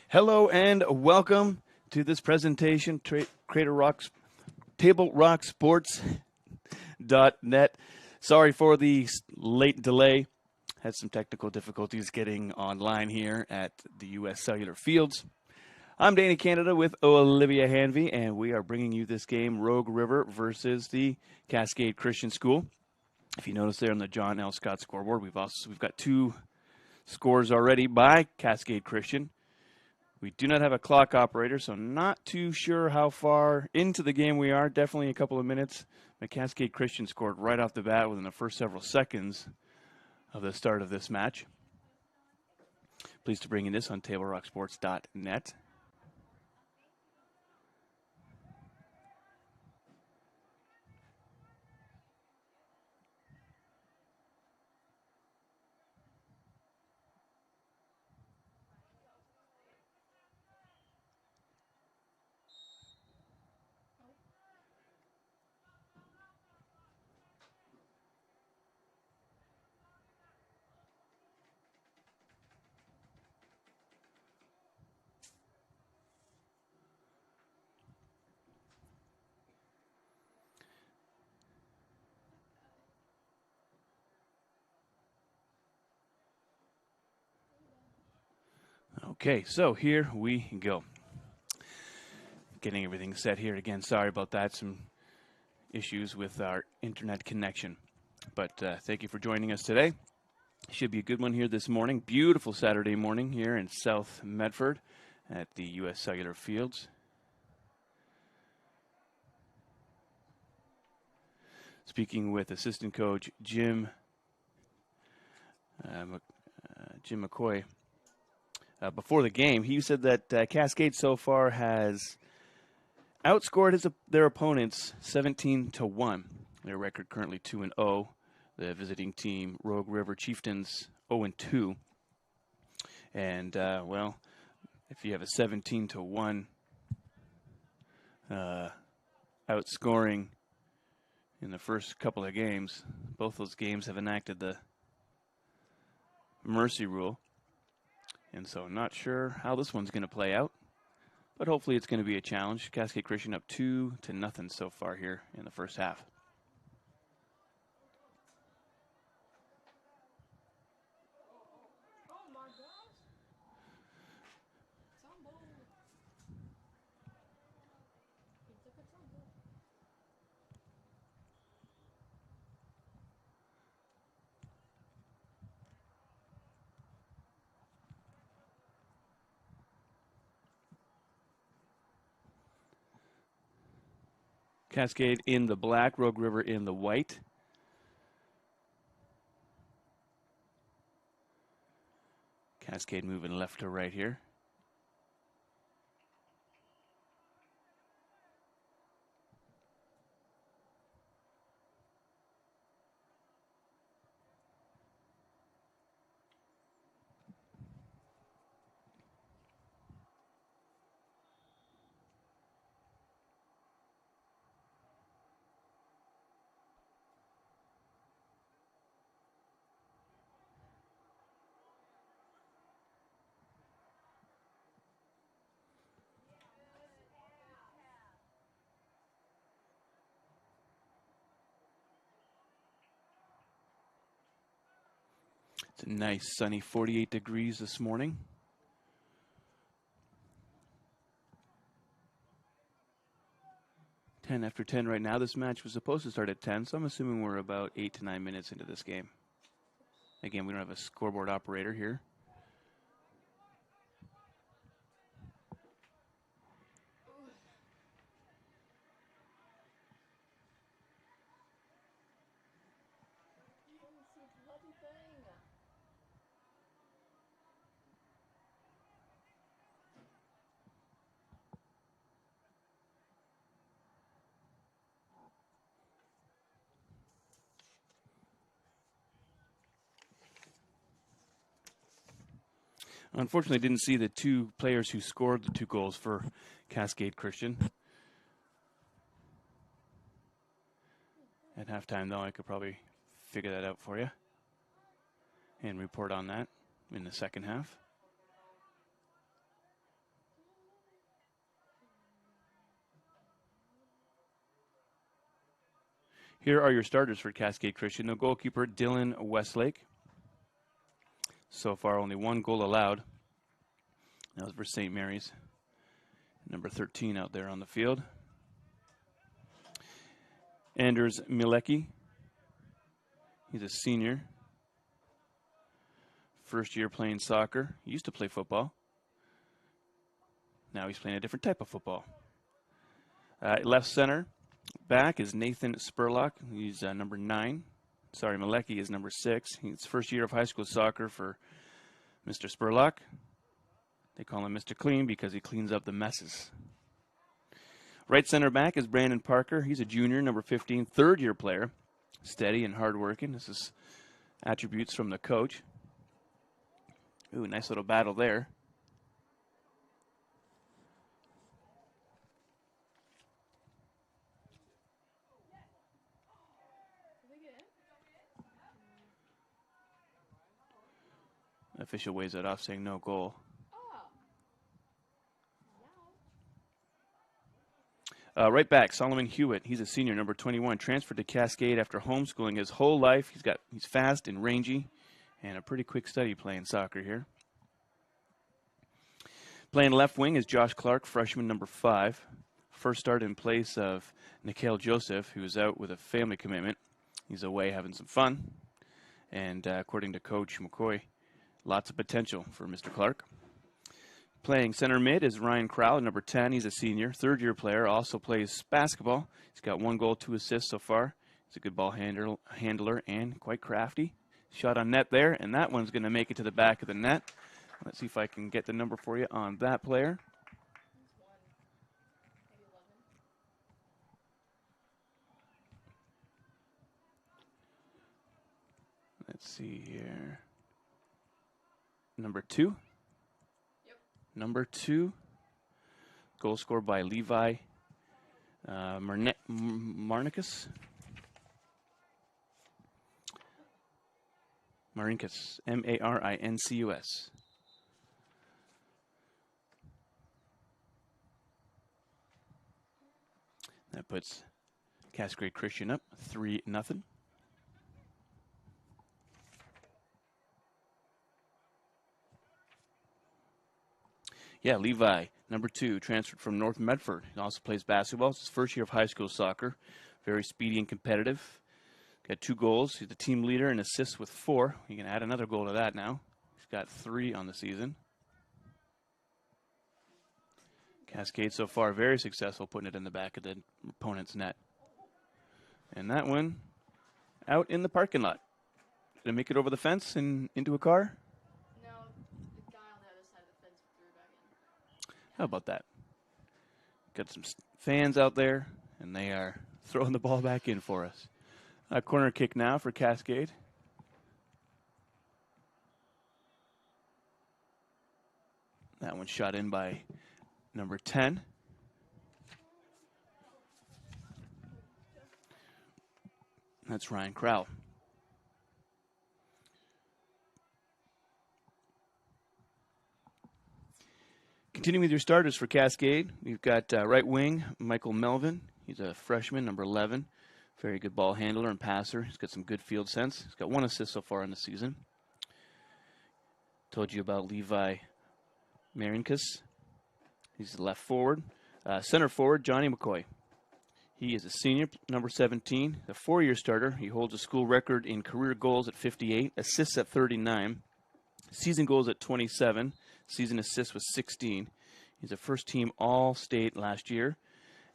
Hello and welcome to this presentation, Crater Rocks, Table Rock Sports.net. Sorry for the late delay. Had some technical difficulties getting online here at the U.S. Cellular Fields. I'm Danny Canada with Olivia Hanvey, and we are bringing you this game, Rogue River versus the Cascade Christian School. If you notice there on the John L. Scott scoreboard, we've got two scores already by Cascade Christian. We do not have a clock operator, so not too sure how far into the game we are. Definitely a couple of minutes. But Cascade Christian scored right off the bat within the first several seconds of the start of this match. Pleased to bring you this on TableRockSports.net. Okay, so here we go. Getting everything set here again. Sorry about that. Some issues with our internet connection. But thank you for joining us today. Should be a good one here this morning. Beautiful Saturday morning here in South Medford at the U.S. Cellular Fields. Speaking with assistant coach Jim McCoy. Before the game, he said that Cascade so far has outscored their opponents 17-1. Their record currently 2-0. The visiting team, Rogue River Chieftains, 0-2. And well, if you have a 17-1 outscoring in the first couple of games, both those games have enacted the mercy rule. And so I'm not sure how this one's going to play out, but hopefully it's going to be a challenge. Cascade Christian up 2-0 so far here in the first half. Cascade in the black, Rogue River in the white. Cascade moving left to right here. It's a nice sunny 48 degrees this morning. Ten after 10 right now. This match was supposed to start at 10, so I'm assuming we're about 8 to 9 minutes into this game. Again, we don't have a scoreboard operator here. Unfortunately, didn't see the two players who scored the two goals for Cascade Christian. At halftime, though, I could probably figure that out for you and report on that in the second half. Here are your starters for Cascade Christian. The goalkeeper, Dylan Westlake. So far, only one goal allowed. That was for St. Mary's. Number 13 out there on the field. Anders Mielecki. He's a senior. First year playing soccer. He used to play football. Now he's playing a different type of football. Left center back is Nathan Spurlock. He's number 9. Sorry, Mielecki is number 6. He's first year of high school soccer for Mr. Spurlock. They call him Mr. Clean because he cleans up the messes. Right center back is Brandon Parker. He's a junior, number 15, third-year player. Steady and hardworking. This is attributes from the coach. Ooh, nice little battle there. The official weighs it off, saying no goal. Right back, Solomon Hewitt. He's a senior, number 21. Transferred to Cascade after homeschooling his whole life. He's fast and rangy, and a pretty quick study playing soccer here. Playing left wing is Josh Clark, freshman, number 5. First start in place of Nikhil Joseph, who is out with a family commitment. He's away having some fun, and according to Coach McCoy, lots of potential for Mr. Clark. Playing center mid is Ryan Crowell, number 10. He's a senior, third-year player, also plays basketball. He's got 1 goal, 2 assists so far. He's a good ball handler and quite crafty. Shot on net there, and that one's going to make it to the back of the net. Let's see if I can get the number for you on that player. Let's see here. Number 2. Number 2, goal scored by Levi Marinkus. Marinkus, Marinkus. That puts Cascade Christian up 3-0. Yeah, Levi, number 2, transferred from North Medford. He also plays basketball. It's his first year of high school soccer. Very speedy and competitive. Got 2 goals. He's the team leader and assists with 4. You can add another goal to that now. He's got 3 on the season. Cascade so far very successful putting it in the back of the opponent's net. And that one out in the parking lot. Did it make it over the fence and into a car? How about that? Got some fans out there, and they are throwing the ball back in for us. A corner kick now for Cascade. That one shot in by number 10. That's Ryan Crowell. Continuing with your starters for Cascade, we've got right wing, Michael Melvin. He's a freshman, number 11. Very good ball handler and passer. He's got some good field sense. He's got 1 assist so far in the season. Told you about Levi Marinkus. He's the left forward. Center forward, Johnny McCoy. He is a senior, number 17, a 4-year starter. He holds a school record in career goals at 58, assists at 39, season goals at 27. Season assists was 16. He's a first-team All-State last year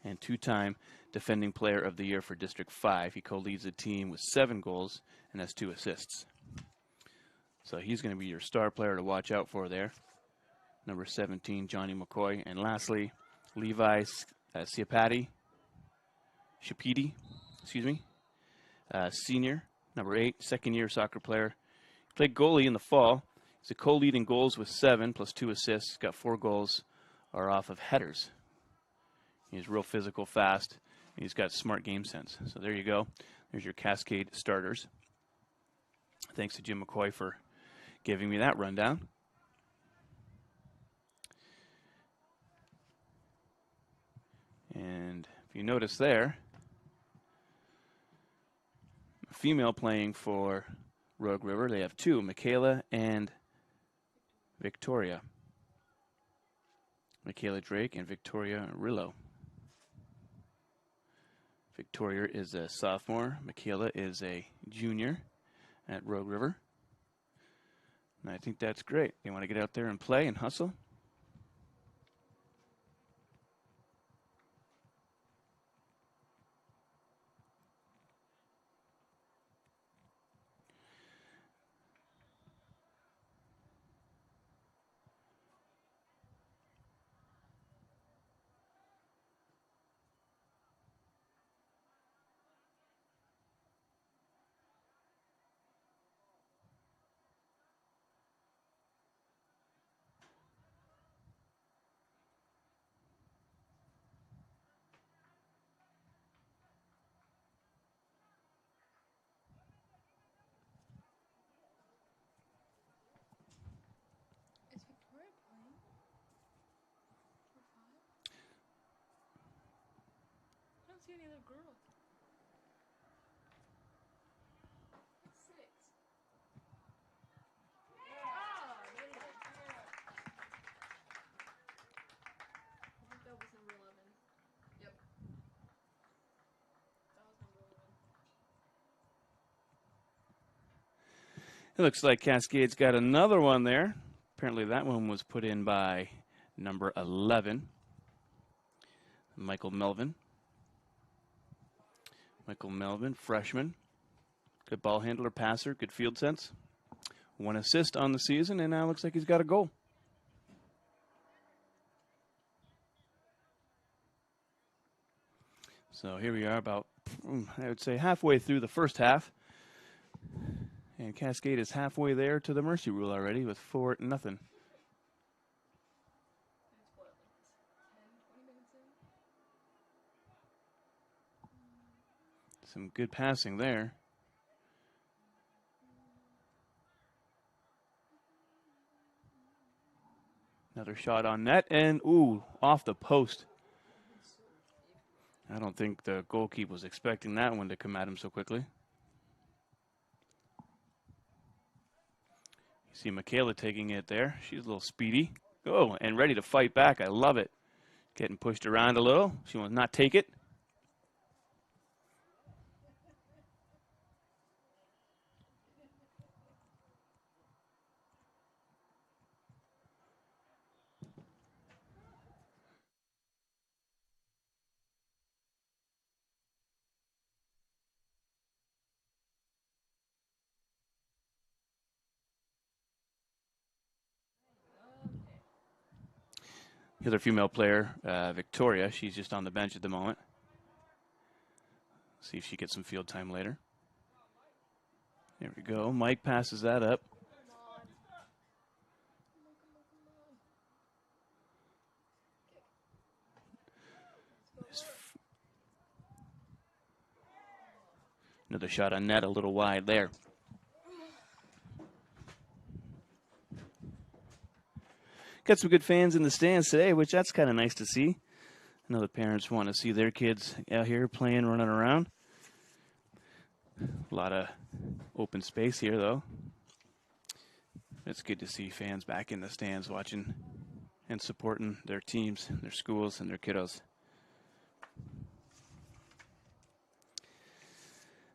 and 2-time Defending Player of the Year for District 5. He co-leads the team with 7 goals and has 2 assists. So he's going to be your star player to watch out for there. Number 17, Johnny McCoy. And lastly, Levi Shapidi, senior, number 8, second-year soccer player. Played goalie in the fall. He's a co-lead in goals with 7 plus 2 assists. He's got 4 goals are off of headers. He's real physical, fast, and he's got smart game sense. So there you go. There's your Cascade starters. Thanks to Jim McCoy for giving me that rundown. And if you notice there, female playing for Rogue River. They have two, Michaela and Victoria. Michaela Drake and Victoria Rillo. Victoria is a sophomore. Michaela is a junior at Rogue River. And I think that's great. They want to get out there and play and hustle. See any other girl? 6. Ah, there it is. I think that was number 11. Yep. That was number 11. It looks like Cascade's got another one there. Apparently that one was put in by number 11, Michael Melvin. Michael Melvin, freshman. Good ball handler, passer, good field sense. 1 assist on the season, and now looks like he's got a goal. So here we are about, I would say, halfway through the first half. And Cascade is halfway there to the mercy rule already with 4-0. That's what, like 10, 20 minutes in? Some good passing there. Another shot on net, and ooh, off the post. I don't think the goalkeeper was expecting that one to come at him so quickly. You see Michaela taking it there. She's a little speedy. Oh, and ready to fight back. I love it. Getting pushed around a little. She will not take it. The other female player, Victoria, she's just on the bench at the moment. See if she gets some field time later. There we go. Mike passes that up. Another shot on net, a little wide there. Got some good fans in the stands today, which that's kind of nice to see. I know the parents want to see their kids out here playing, running around. A lot of open space here, though. It's good to see fans back in the stands watching and supporting their teams, their schools, and their kiddos.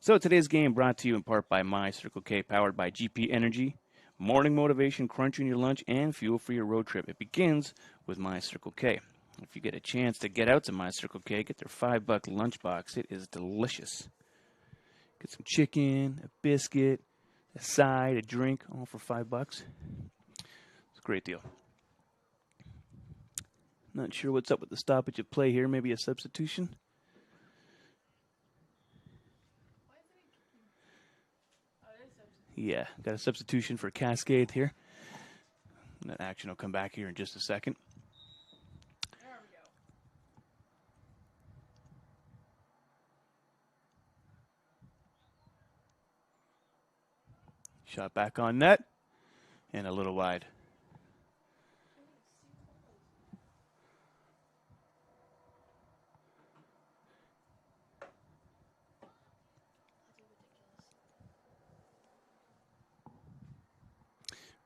So today's game brought to you in part by My Circle K, powered by GP Energy. Morning motivation, crunch in your lunch, and fuel for your road trip. It begins with My Circle K. If you get a chance to get out to My Circle K, get their $5 lunchbox. It is delicious. Get some chicken, a biscuit, a side, a drink, all for $5. It's a great deal. Not sure what's up with the stoppage of play here. Maybe a substitution. Yeah, got a substitution for Cascade here. And that action will come back here in just a second. There we go. Shot back on net and a little wide.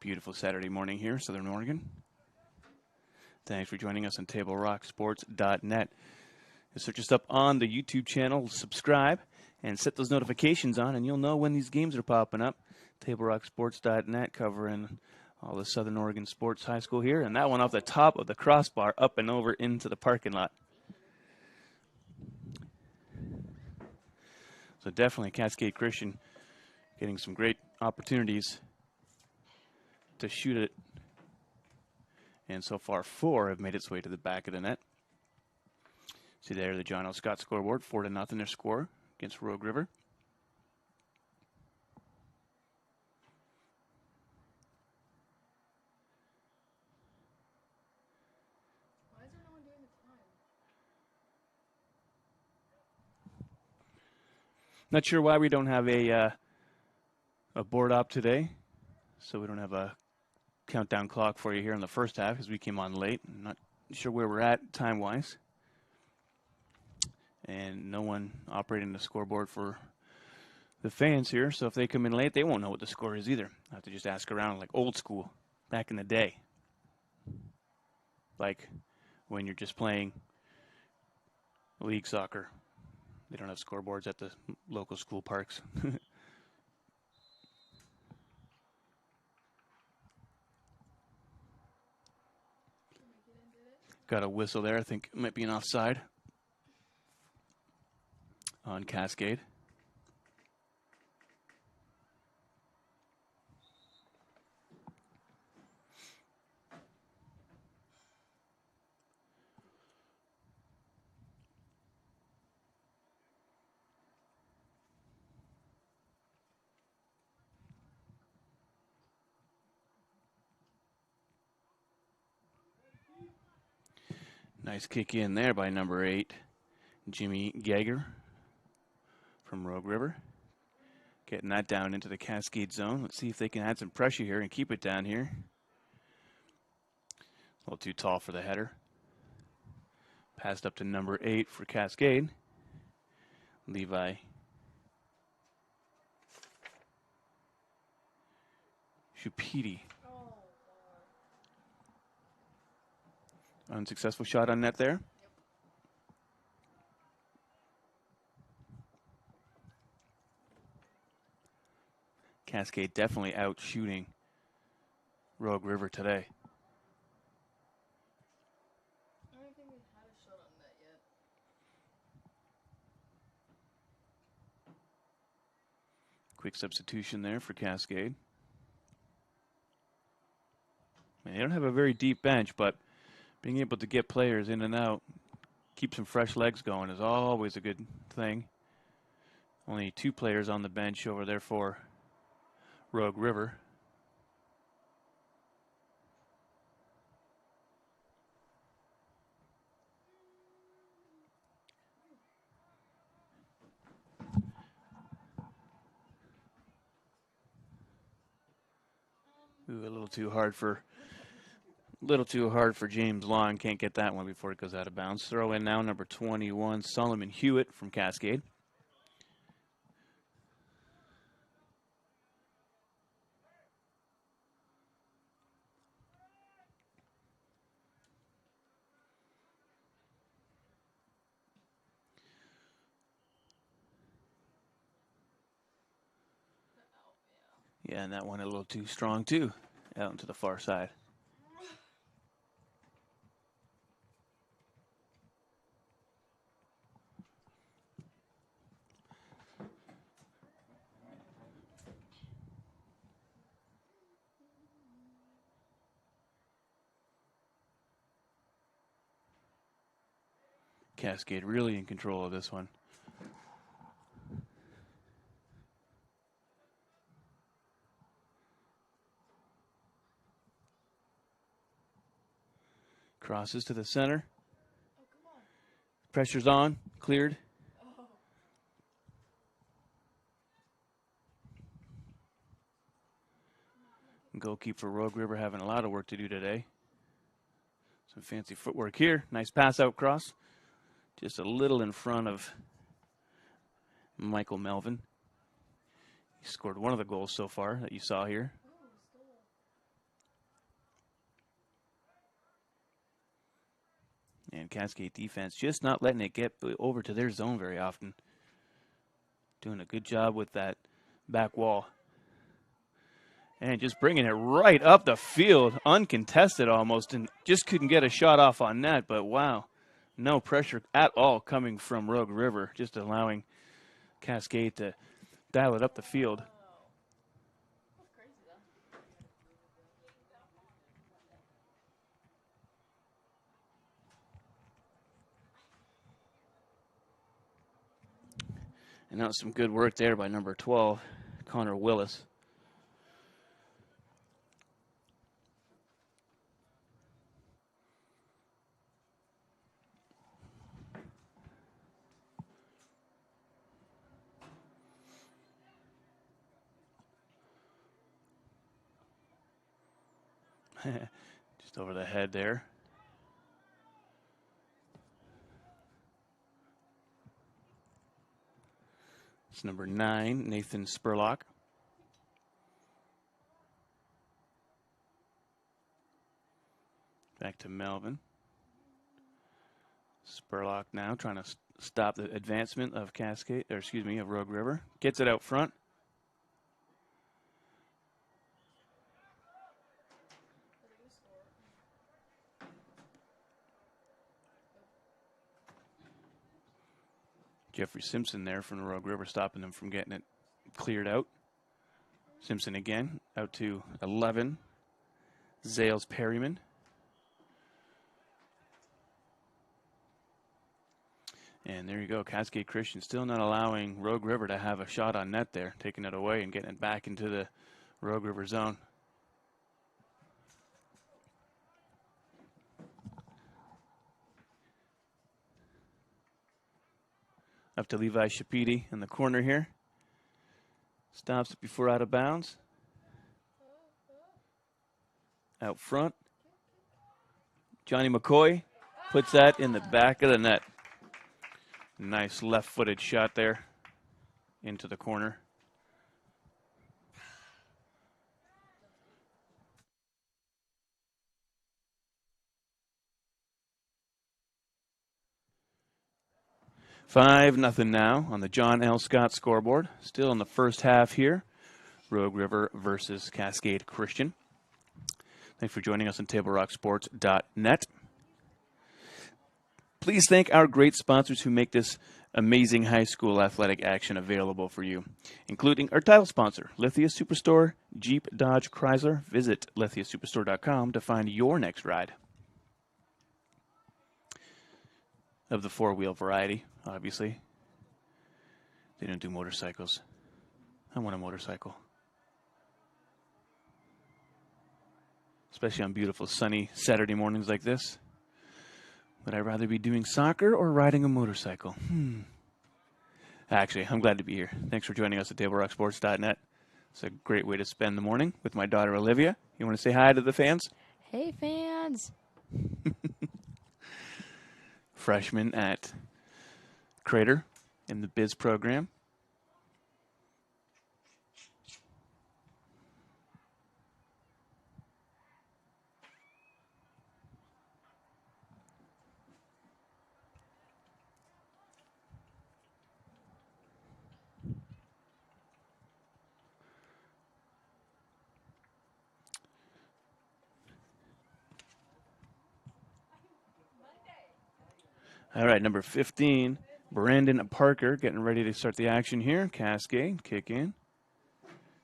Beautiful Saturday morning here, Southern Oregon. Thanks for joining us on TableRockSports.net. Search us up on the YouTube channel, subscribe, and set those notifications on, and you'll know when these games are popping up. TableRockSports.net covering all the Southern Oregon sports high school here, and that one off the top of the crossbar up and over into the parking lot. So definitely Cascade Christian getting some great opportunities to shoot it. And so far, 4 have made its way to the back of the net. See there, the John L. Scott scoreboard, 4-0 their score against Rogue River. Why is there no one doing the time? Not sure why we don't have a board op today, so we don't have a countdown clock for you here in the first half because we came on late. I'm not sure where we're at time-wise. And no one operating the scoreboard for the fans here, so if they come in late, they won't know what the score is either. I have to just ask around like old school, back in the day. Like when you're just playing league soccer. They don't have scoreboards at the local school parks. Got a whistle there. I think it might be an offside on Cascade. Nice kick in there by number 8, Jimmy Geiger from Rogue River. Getting that down into the Cascade zone. Let's see if they can add some pressure here and keep it down here. A little too tall for the header. Passed up to number 8 for Cascade. Levi Shupiti. Unsuccessful shot on net there. Cascade definitely out shooting Rogue River today. I don't think we had a shot on net yet. Quick substitution there for Cascade. And they don't have a very deep bench, but being able to get players in and out, keep some fresh legs going is always a good thing. Only 2 players on the bench over there for Rogue River. Ooh, a little too hard for James Long. Can't get that one before it goes out of bounds. Throw in now number 21, Solomon Hewitt from Cascade. Yeah, and that one a little too strong too, out into the far side. Cascade really in control of this one. Crosses to the center. Oh, come on. Pressure's on. Cleared. Oh. Goalkeeper for Rogue River having a lot of work to do today. Some fancy footwork here. Nice pass out cross. Just a little in front of Michael Melvin. He scored one of the goals so far that you saw here. Oh, stole. And Cascade defense just not letting it get over to their zone very often. Doing a good job with that back wall. And just bringing it right up the field, uncontested almost, and just couldn't get a shot off on net. But wow, no pressure at all coming from Rogue River, just allowing Cascade to dial it up the field. That's crazy though. And that was some good work there by number 12, Connor Willis. Just over the head there. It's number 9, Nathan Spurlock. Back to Melvin. Spurlock now trying to stop the advancement of Cascade, or excuse me, of Rogue River. Gets it out front. Jeffrey Simpson there from the Rogue River stopping them from getting it cleared out. Simpson again, out to 11. Zales Perryman. And there you go, Cascade Christian still not allowing Rogue River to have a shot on net there, taking it away and getting it back into the Rogue River zone. Up to Levi Shapidi in the corner here. Stops it before out of bounds. Out front. Johnny McCoy puts that in the back of the net. Nice left-footed shot there into the corner. Five nothing now on the John L. Scott scoreboard. Still in the first half here. Rogue River versus Cascade Christian. Thanks for joining us on TableRockSports.net. Please thank our great sponsors who make this amazing high school athletic action available for you, including our title sponsor, Lithia Superstore, Jeep, Dodge, Chrysler. Visit lithiasuperstore.com to find your next ride. Of the four-wheel variety, obviously. They don't do motorcycles. I want a motorcycle. Especially on beautiful sunny Saturday mornings like this. Would I rather be doing soccer or riding a motorcycle? Actually, I'm glad to be here. Thanks for joining us at TableRockSports.net. It's a great way to spend the morning with my daughter Olivia. You want to say hi to the fans? Hey, fans. Freshman at Crater in the Biz program. All right, number 15, Brandon Parker getting ready to start the action here. Cascade, kick in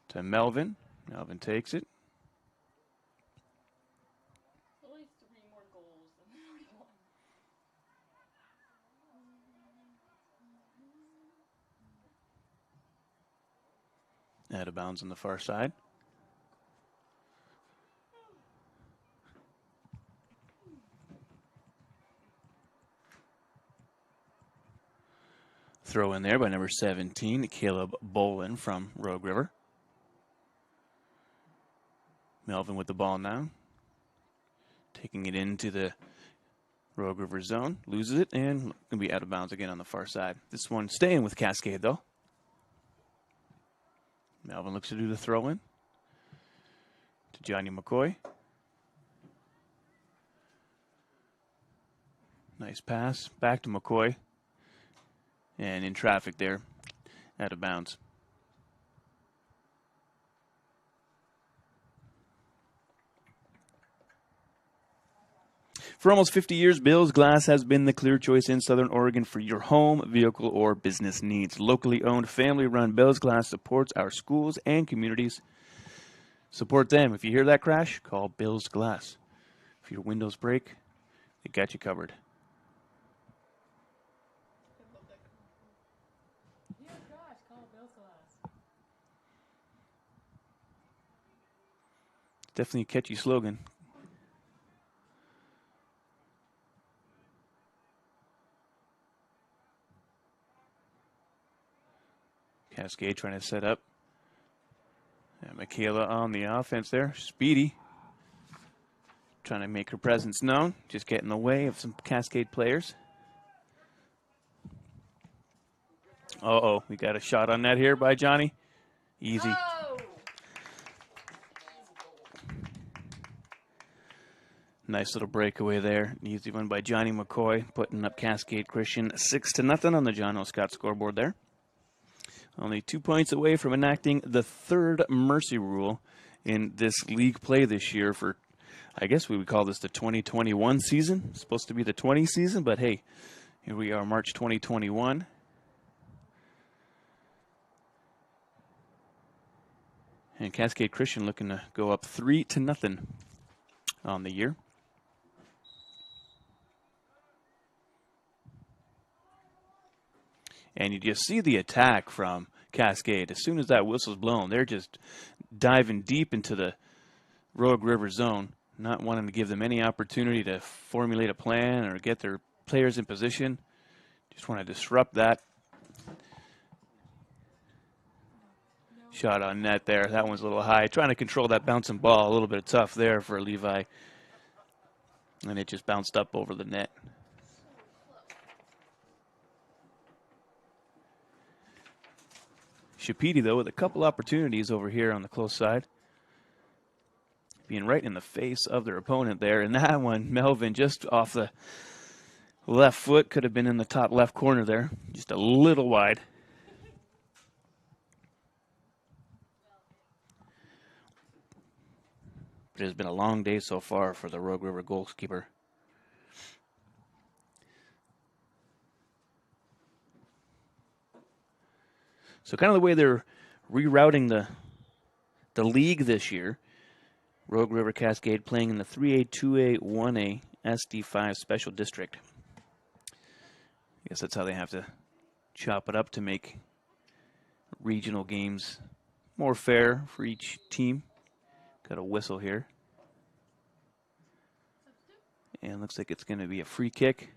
to Melvin. Melvin takes it. At least 3 more goals than 31. Out of bounds on the far side. Throw in there by number 17, Caleb Bolin from Rogue River. Melvin with the ball now. Taking it into the Rogue River zone. Loses it and going to be out of bounds again on the far side. This one staying with Cascade though. Melvin looks to do the throw in to Johnny McCoy. Nice pass. Back to McCoy. And in traffic there. Out of bounds. For almost 50 years, Bill's Glass has been the clear choice in Southern Oregon for your home, vehicle, or business needs. Locally owned, family-run Bill's Glass supports our schools and communities. Support them. If you hear that crash, call Bill's Glass. If your windows break, they got you covered. Yeah, gosh, call Bill's Glass. Definitely a catchy slogan. Cascade trying to set up. And Michaela on the offense there. Speedy. Trying to make her presence known. Just get in the way of some Cascade players. Uh-oh, we got a shot on net here by Johnny. Easy. Oh! Nice little breakaway there. Easy one by Johnny McCoy, putting up Cascade Christian 6-0 on the John O. Scott scoreboard there. Only 2 points away from enacting the third mercy rule in this league play this year for, I guess we would call this the 2021 season. It's supposed to be the 20 season, but hey, here we are, March 2021. And Cascade Christian looking to go up 3-0 on the year. And you just see the attack from Cascade. As soon as that whistle's blown, they're just diving deep into the Rogue River zone, not wanting to give them any opportunity to formulate a plan or get their players in position. Just want to disrupt that. Shot on net there. That one's a little high. Trying to control that bouncing ball. A little bit tough there for Levi. And it just bounced up over the net. Shapiti, though, with a couple opportunities over here on the close side. Being right in the face of their opponent there. And that one, Melvin, just off the left foot. Could have been in the top left corner there. Just a little wide. It has been a long day so far for the Rogue River goalkeeper. So kind of the way they're rerouting the league this year, Rogue River Cascade playing in the 3A, 2A, 1A, SD5 Special District. I guess that's how they have to chop it up to make regional games more fair for each team. Got a whistle here. And looks like it's going to be a free kick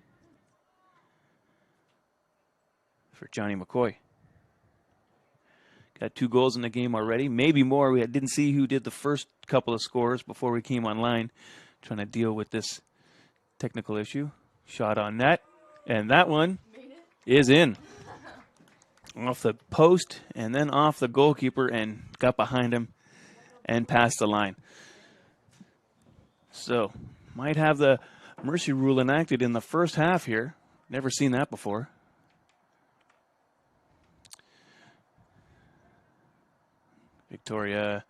for Johnny McCoy. Got 2 goals in the game already, maybe more. We didn't see who did the first couple of scores before we came online, trying to deal with this technical issue. Shot on net, and that one is in. Off the post, and then off the goalkeeper, and got behind him and past the line. So, might have the mercy rule enacted in the first half here. Never seen that before. Victoria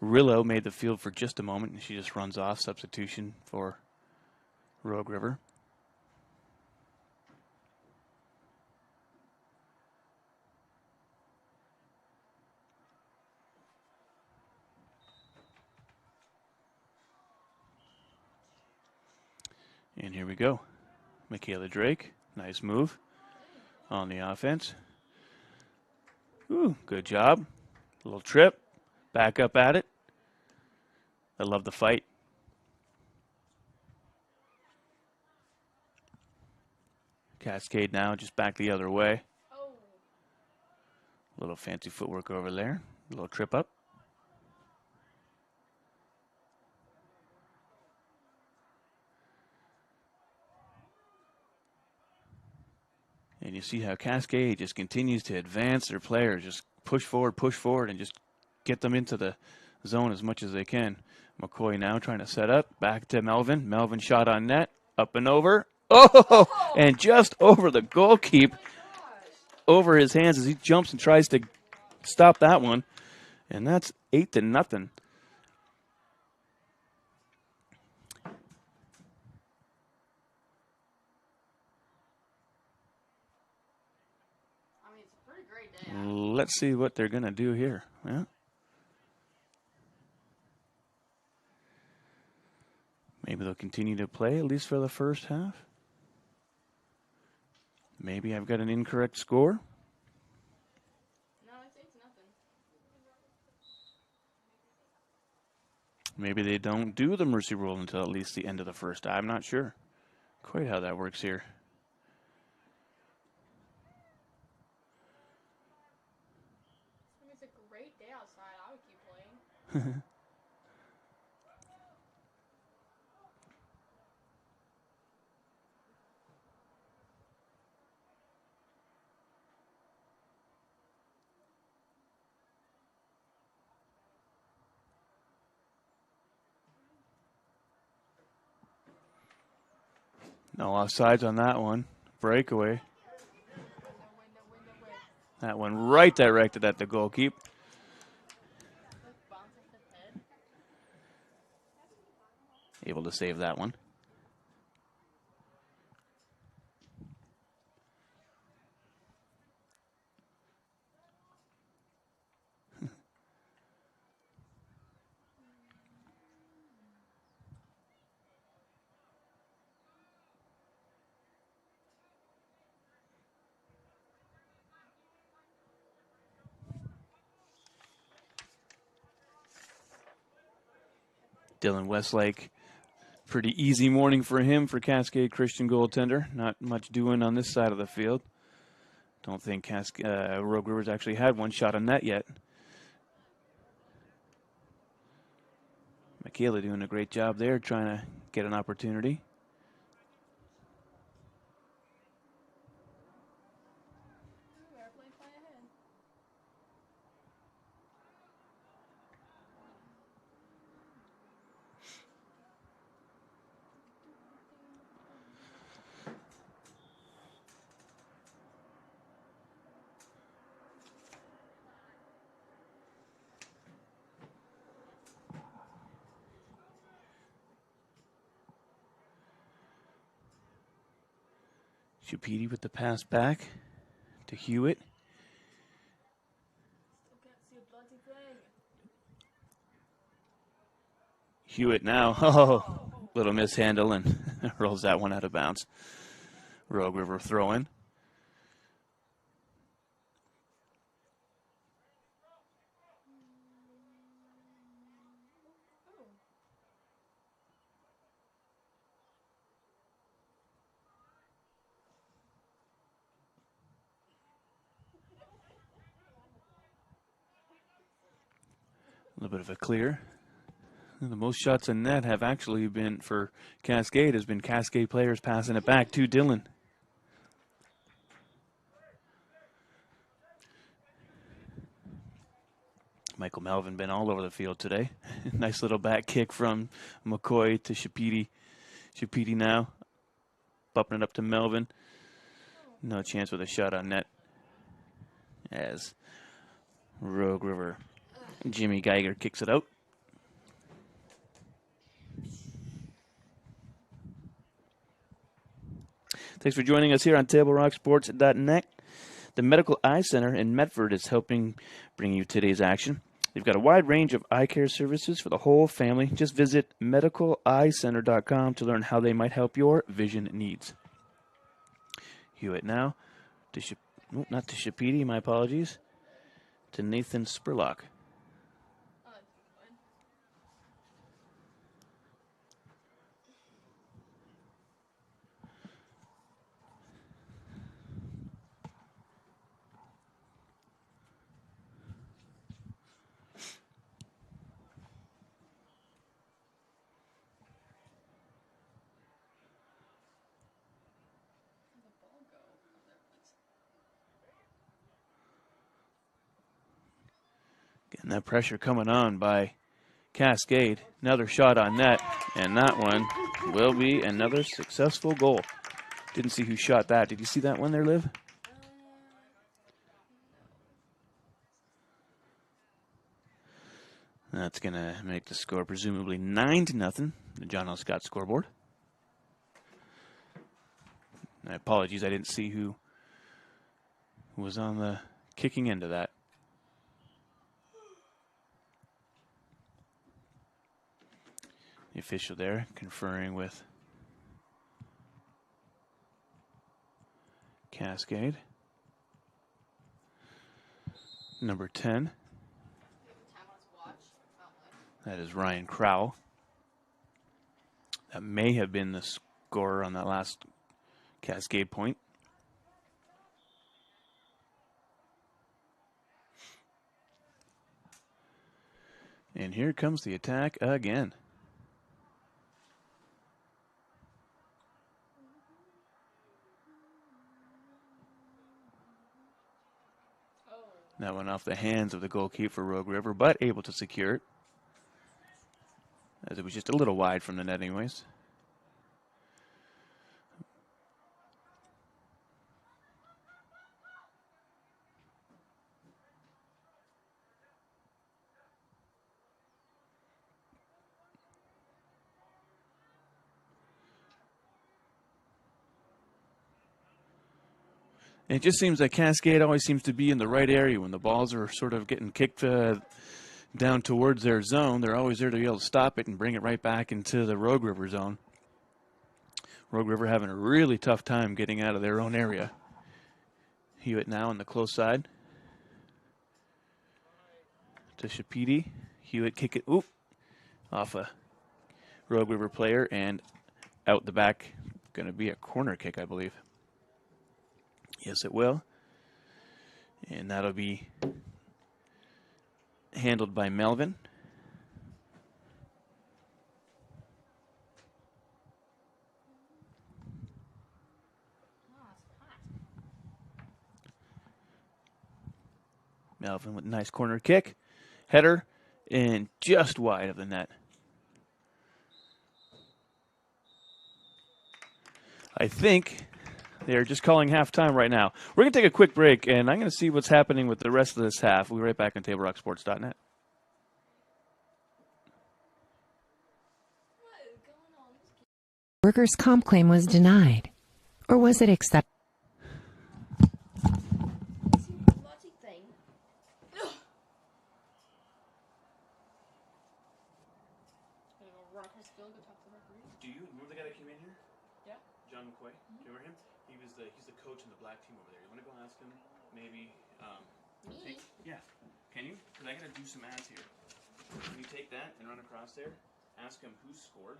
Rillo made the field for just a moment, and she just runs off. Substitution for Rogue River. And here we go. Michaela Drake, nice move on the offense. Ooh, good job. A little trip. Back up at it. I love the fight. Cascade now just back the other way. Oh. A little fancy footwork over there. A little trip up. And you see how Cascade just continues to advance their players, just push forward, and just get them into the zone as much as they can. McCoy now trying to set up. Back to Melvin. Melvin shot on net. Up and over. Oh! And just over the goalkeep. Over his hands as he jumps and tries to stop that one. And that's 8-0. It's a pretty great day out. Let's see what they're going to do here. Yeah. Maybe they'll continue to play, at least for the first half. Maybe I've got an incorrect score. No, it's 8-0. Maybe they don't do the mercy rule until at least the end of the first. I'm not sure quite how that works here. It's a great day outside. I would keep playing. No offsides on that one. Breakaway. That one right directed at the goalkeep. Able to save that one. Dylan Westlake, pretty easy morning for him for Cascade Christian goaltender. Not much doing on this side of the field. Don't think Rogue Rivers actually had one shot on net yet. Michaela doing a great job there, trying to get an opportunity. Chapiti with the pass back to Hewitt. Hewitt now, little mishandle and rolls that one out of bounds. Rogue River throw in. A little bit of a clear. And the most shots in net have actually been for Cascade, has been Cascade players passing it back to Dylan. Michael Melvin been all over the field today. Nice little back kick from McCoy to Chapiti. Chapiti now bumping it up to Melvin. No chance with a shot on net as Rogue River Jimmy Geiger kicks it out. Thanks for joining us here on TableRockSports.net. The Medical Eye Center in Medford is helping bring you today's action. They've got a wide range of eye care services for the whole family. Just visit medicaleyecenter.com to learn how they might help your vision needs. Hewitt now to not to Chapiti, my apologies, to Nathan Spurlock. Getting that pressure coming on by Cascade. Another shot on net, and that one will be another successful goal. Didn't see who shot that. Did you see that one there, Liv? That's going to make the score presumably 9-0, the John L. Scott scoreboard. And apologies, I didn't see who was on the kicking end of that. The official there conferring with Cascade. Number 10. That is Ryan Crow. That may have been the scorer on that last Cascade point. And here comes the attack again. That went off the hands of the goalkeeper for Rogue River, but able to secure it, as it was just a little wide from the net anyways. It just seems like Cascade always seems to be in the right area when the balls are sort of getting kicked down towards their zone. They're always there to be able to stop it and bring it right back into the Rogue River zone. Rogue River having a really tough time getting out of their own area. Hewitt now on the close side to Shapidi. Hewitt kick it off a Rogue River player and out the back. Going to be a corner kick, I believe. Yes, it will. And that'll be handled by Melvin. Melvin with a nice corner kick. Header, and just wide of the net. I think they're just calling halftime right now. We're going to take a quick break, and I'm going to see what's happening with the rest of this half. We'll be right back on TableRockSports.net. Workers' comp claim was denied. Or was it accepted? Do you remember the guy that came in here? Yeah. John McQuay? Do you remember him? He's the coach in the black team over there. You want to go ask him maybe? Yeah. Can you? Because I got to do some ads here. Can you take that and run across there? Ask him who scored.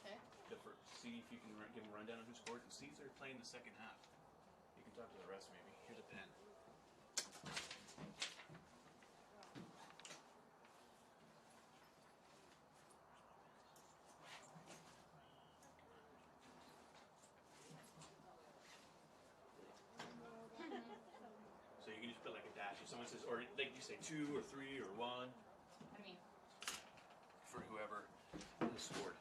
Okay. See if you can give him a rundown on who scored and see if they're playing the second half. You can talk to the rest maybe. Here's a pen. So you can just put like a dash. If someone says, or like you say 2 or 3 or 1. What do you mean? For whoever has scored.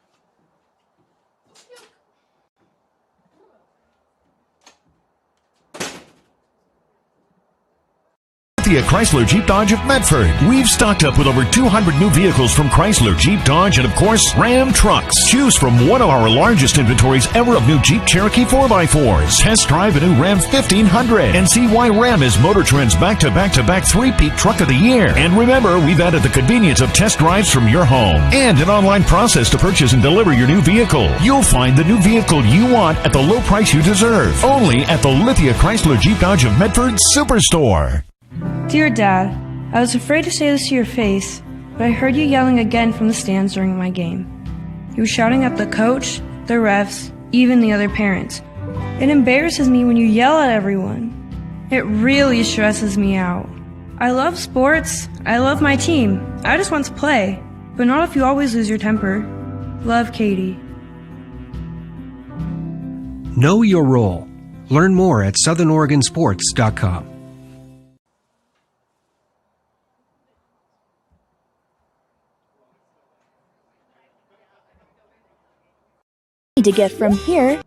Chrysler Jeep Dodge of Medford. We've stocked up with over 200 new vehicles from Chrysler, Jeep, Dodge, and of course, Ram trucks. Choose from one of our largest inventories ever of new Jeep Cherokee 4x4s. Test drive a new Ram 1500 and see why Ram is Motor Trend's back-to-back-to-back three-peat truck of the year. And remember, we've added the convenience of test drives from your home and an online process to purchase and deliver your new vehicle. You'll find the new vehicle you want at the low price you deserve. Only at the Lithia Chrysler Jeep Dodge of Medford Superstore. Dear Dad, I was afraid to say this to your face, but I heard you yelling again from the stands during my game. You were shouting at the coach, the refs, even the other parents. It embarrasses me when you yell at everyone. It really stresses me out. I love sports, I love my team, I just want to play, but not if you always lose your temper. Love, Katie. Know your role. Learn more at SouthernOregonSports.com. To get from here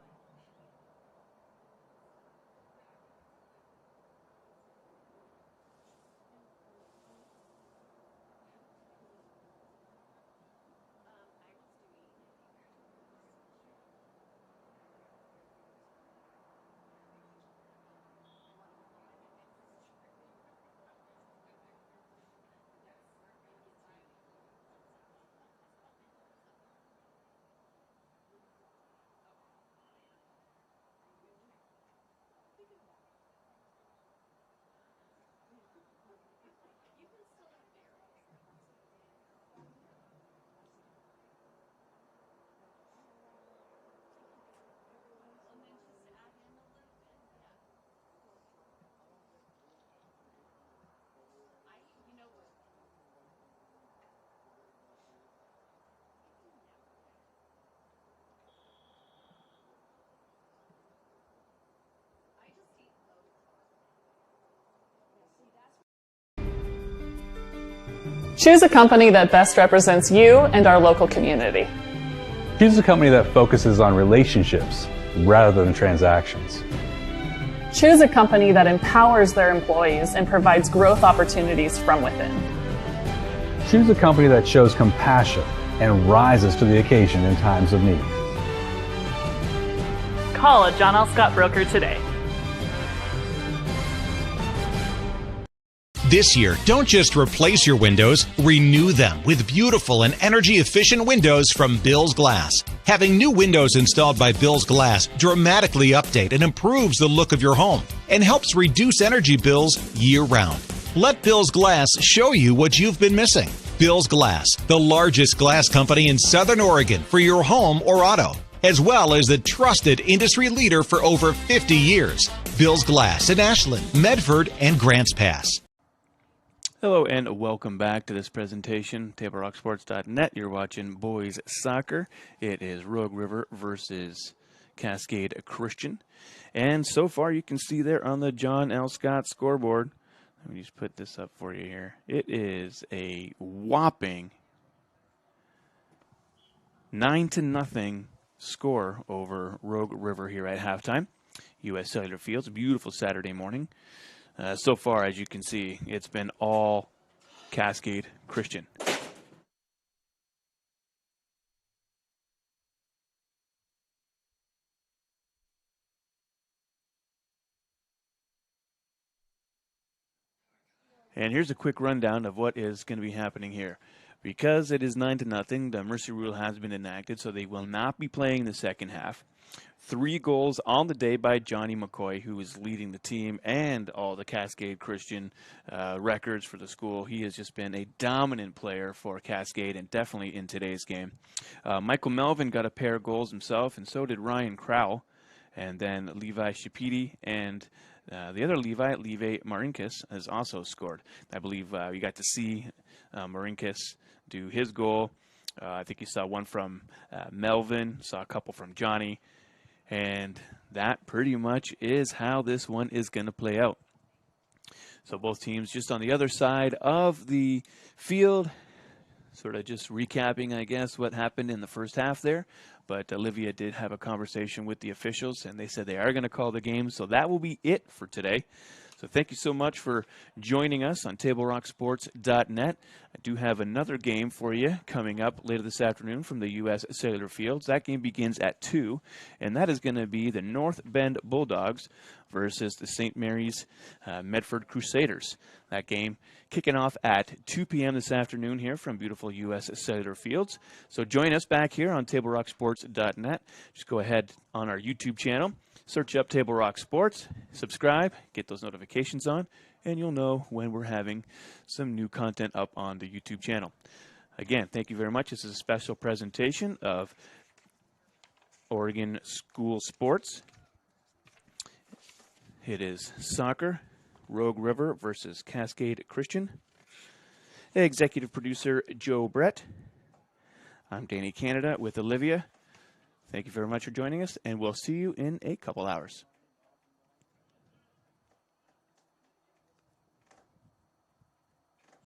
Choose a company that best represents you and our local community. Choose a company that focuses on relationships rather than transactions. Choose a company that empowers their employees and provides growth opportunities from within. Choose a company that shows compassion and rises to the occasion in times of need. Call a John L. Scott broker today. This year, don't just replace your windows, renew them with beautiful and energy-efficient windows from Bill's Glass. Having new windows installed by Bill's Glass dramatically update and improves the look of your home and helps reduce energy bills year-round. Let Bill's Glass show you what you've been missing. Bill's Glass, the largest glass company in Southern Oregon for your home or auto, as well as the trusted industry leader for over 50 years. Bill's Glass in Ashland, Medford, and Grants Pass. Hello and welcome back to this presentation, TableRockSports.net. You're watching boys soccer. It is Rogue River versus Cascade Christian. And so far you can see there on the John L. Scott scoreboard, let me just put this up for you here. It is a whopping 9-0 score over Rogue River here at halftime. U.S. Cellular Fields, a beautiful Saturday morning. So far, as you can see, it's been all Cascade Christian. And here's a quick rundown of what is going to be happening here. Because it is 9-0, the mercy rule has been enacted, so they will not be playing the second half. 3 goals on the day by Johnny McCoy, who is leading the team and all the Cascade Christian records for the school. He has just been a dominant player for Cascade and definitely in today's game. Michael Melvin got a pair of goals himself, and so did Ryan Crowell. And then Levi Shapiti and the other Levi Marinkis, has also scored. I believe you got to see Marinkis do his goal. I think you saw one from Melvin, saw a couple from Johnny. And that pretty much is how this one is going to play out. So both teams just on the other side of the field, sort of just recapping, I guess, what happened in the first half there. But Olivia did have a conversation with the officials, and they said they are going to call the game. So that will be it for today. So thank you so much for joining us on TableRockSports.net. I do have another game for you coming up later this afternoon from the U.S. Cellular Fields. That game begins at 2, and that is going to be the North Bend Bulldogs versus the St. Mary's Medford Crusaders. That game kicking off at 2 p.m. this afternoon here from beautiful U.S. Cellular Fields. So join us back here on TableRockSports.net. Just go ahead on our YouTube channel. Search up Table Rock Sports, subscribe, get those notifications on, and you'll know when we're having some new content up on the YouTube channel. Again, thank you very much. This is a special presentation of Oregon School Sports. It is soccer, Rogue River versus Cascade Christian. Executive producer Joe Brett. I'm Danny Canada with Olivia. Thank you very much for joining us, and we'll see you in a couple hours.